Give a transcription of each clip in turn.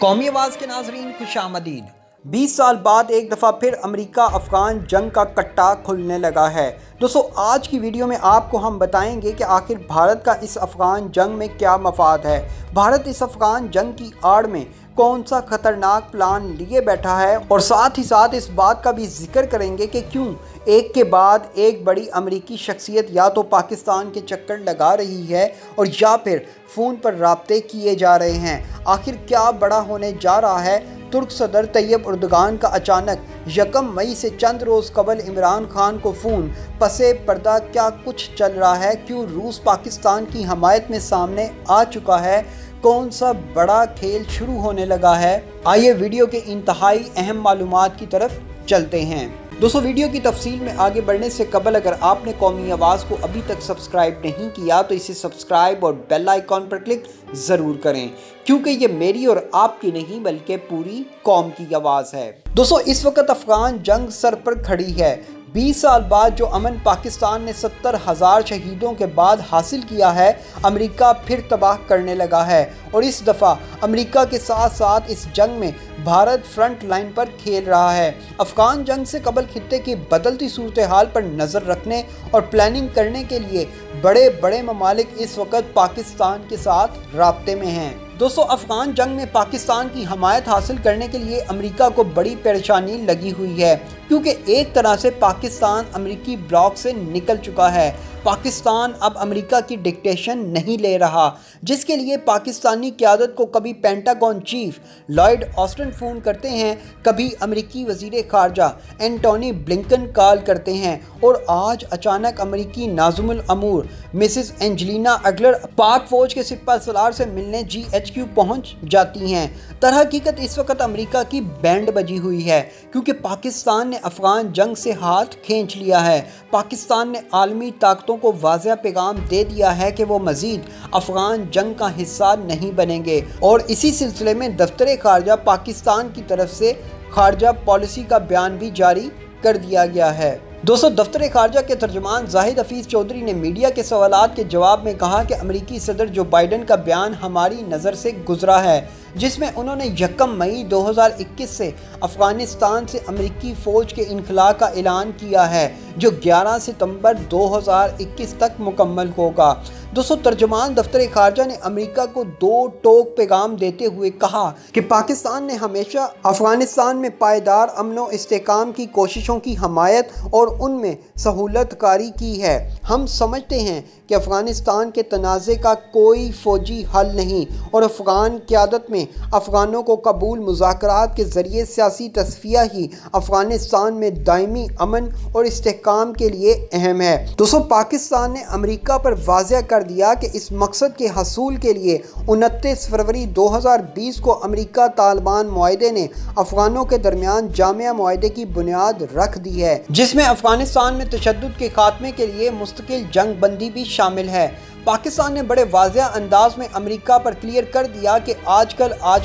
قومی آواز کے ناظرین خوش آمدید۔ 20 سال بعد ایک دفعہ پھر امریکہ افغان جنگ کا کٹا کھلنے لگا ہے۔ دوستو آج کی ویڈیو میں آپ کو ہم بتائیں گے کہ آخر بھارت کا اس افغان جنگ میں کیا مفاد ہے، بھارت اس افغان جنگ کی آڑ میں کون سا خطرناک پلان لیے بیٹھا ہے، اور ساتھ ہی ساتھ اس بات کا بھی ذکر کریں گے کہ کیوں ایک کے بعد ایک بڑی امریکی شخصیت یا تو پاکستان کے چکر لگا رہی ہے اور یا پھر فون پر رابطے کیے جا رہے ہیں۔ آخر کیا بڑا ہونے جا رہا ہے؟ ترک صدر طیب اردگان کا اچانک 1 مئی سے چند روز قبل عمران خان کو فون، پس پردہ کیا کچھ چل رہا ہے؟ کیوں روس پاکستان کی حمایت میں سامنے آ چکا ہے؟ کون سا بڑا کھیل شروع ہونے لگا ہے؟ آئیے ویڈیو کے انتہائی اہم معلومات کی طرف چلتے ہیں۔ دوستو ویڈیو کی تفصیل میں آگے بڑھنے سے قبل اگر آپ نے قومی آواز کو ابھی تک سبسکرائب نہیں کیا تو اسے سبسکرائب اور بیل آئیکن پر کلک ضرور کریں، کیونکہ یہ میری اور آپ کی نہیں بلکہ پوری قوم کی آواز ہے۔ دوستو اس وقت افغان جنگ سر پر کھڑی ہے۔ 20 سال بعد جو امن پاکستان نے 70,000 شہیدوں کے بعد حاصل کیا ہے، امریکہ پھر تباہ کرنے لگا ہے، اور اس دفعہ امریکہ کے ساتھ ساتھ اس جنگ میں بھارت فرنٹ لائن پر کھیل رہا ہے۔ افغان جنگ سے قبل خطے کی بدلتی صورتحال پر نظر رکھنے اور پلاننگ کرنے کے لیے بڑے بڑے ممالک اس وقت پاکستان کے ساتھ رابطے میں ہیں۔ دوستو افغان جنگ میں پاکستان کی حمایت حاصل کرنے کے لیے امریکہ کو بڑی پریشانی لگی ہوئی ہے، کیونکہ ایک طرح سے پاکستان امریکی بلاک سے نکل چکا ہے۔ پاکستان اب امریکہ کی ڈکٹیشن نہیں لے رہا، جس کے لیے پاکستانی قیادت کو کبھی Pentagon chief Lloyd Austin phone کرتے ہیں، کبھی امریکی وزیر خارجہ اینٹونی بلنکن کال کرتے ہیں، اور آج اچانک امریکی ناظم الامور مسز اینجلینا اگلر پاک فوج کے سپہ سالار سے ملنے GHQ پہنچ جاتی ہیں۔ در حقیقت اس وقت امریکہ کی بینڈ بجی ہوئی ہے، کیونکہ پاکستان نے افغان جنگ سے ہاتھ کھینچ لیا ہے۔ پاکستان نے عالمی طاقتوں کو واضح پیغام دے دیا ہے کہ وہ مزید افغان جنگ کا حصہ نہیں بنیں گے، اور اسی سلسلے میں دفتر خارجہ پاکستان کی طرف سے خارجہ پالیسی کا بیان بھی جاری کر دیا گیا ہے۔ دوستو دفتر خارجہ کے ترجمان زاہد حفیظ چودھری نے میڈیا کے سوالات کے جواب میں کہا کہ امریکی صدر جو بائیڈن کا بیان ہماری نظر سے گزرا ہے، جس میں انہوں نے 1 مئی 2021 سے افغانستان سے امریکی فوج کے انخلاء کا اعلان کیا ہے، جو 11 ستمبر 2021 تک مکمل ہوگا۔ دوستو ترجمان دفتر خارجہ نے امریکہ کو 2 ٹوک پیغام دیتے ہوئے کہا کہ پاکستان نے ہمیشہ افغانستان میں پائیدار امن و استحکام کی کوششوں کی حمایت اور ان میں سہولت کاری کی ہے۔ ہم سمجھتے ہیں کہ افغانستان کے تنازع کا کوئی فوجی حل نہیں، اور افغان قیادت میں افغانوں کو قبول مذاکرات کے ذریعے سیاسی تصفیہ ہی افغانستان میں دائمی امن اور استحکام کے لیے اہم ہے۔ دوستو پاکستان نے امریکہ پر واضح کر دیا کہ اس مقصد کے حصول کے لیے 29 فروری 2020 کو امریکہ طالبان معاہدے نے افغانوں کے درمیان جامع معاہدے کی بنیاد رکھ دی ہے، جس میں افغانستان میں تشدد کے خاتمے کے لیے مستقل جنگ بندی بھی شامل ہے۔ پاکستان نے بڑے واضح انداز میں امریکہ پر کلیئر کر دیا کہ آج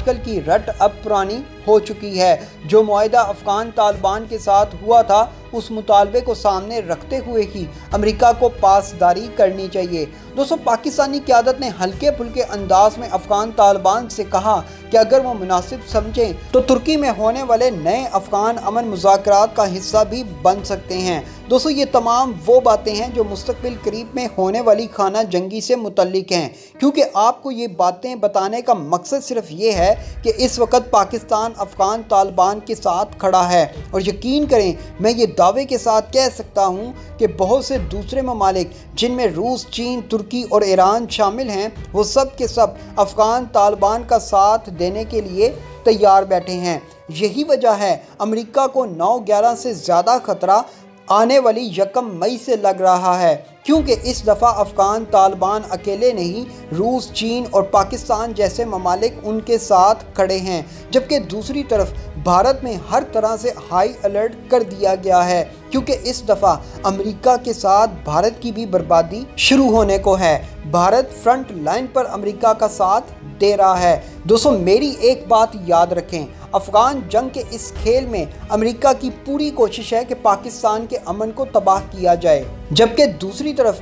کل کی رٹ اب پرانی ہو چکی ہے۔ جو معاہدہ افغان طالبان کے ساتھ ہوا تھا، اس مطالبے کو سامنے رکھتے ہوئے ہی امریکہ کو پاسداری کرنی چاہیے۔ دوستو پاکستانی قیادت نے ہلکے پھلکے انداز میں افغان طالبان سے کہا کہ اگر وہ مناسب سمجھیں تو ترکی میں ہونے والے نئے افغان امن مذاکرات کا حصہ بھی بن سکتے ہیں۔ دوستو یہ تمام وہ باتیں ہیں جو مستقبل قریب میں ہونے والی خانہ جنگی سے متعلق ہیں، کیونکہ آپ کو یہ باتیں بتانے کا مقصد صرف یہ ہے کہ اس وقت پاکستان افغان طالبان کے ساتھ کھڑا ہے، اور یقین کریں میں یہ دعوے کے ساتھ کہہ سکتا ہوں کہ بہت سے دوسرے ممالک جن میں روس، چین، ترکی اور ایران شامل ہیں، وہ سب کے سب افغان طالبان کا ساتھ دینے کے لیے تیار بیٹھے ہیں۔ یہی وجہ ہے امریکہ کو 9/11 سے زیادہ خطرہ آنے والی 1 مئی سے لگ رہا ہے، کیونکہ اس دفعہ افغان طالبان اکیلے نہیں، روس، چین اور پاکستان جیسے ممالک ان کے ساتھ کھڑے ہیں، جبکہ دوسری طرف بھارت میں ہر طرح سے ہائی الرٹ کر دیا گیا ہے، کیونکہ اس دفعہ امریکہ کے ساتھ بھارت کی بھی بربادی شروع ہونے کو ہے۔ بھارت فرنٹ لائن پر امریکہ کا ساتھ دے رہا ہے۔ دوستو میری ایک بات یاد رکھیں، افغان جنگ کے اس کھیل میں امریکہ کی پوری کوشش ہے کہ پاکستان کے امن کو تباہ کیا جائے، جبکہ دوسری طرف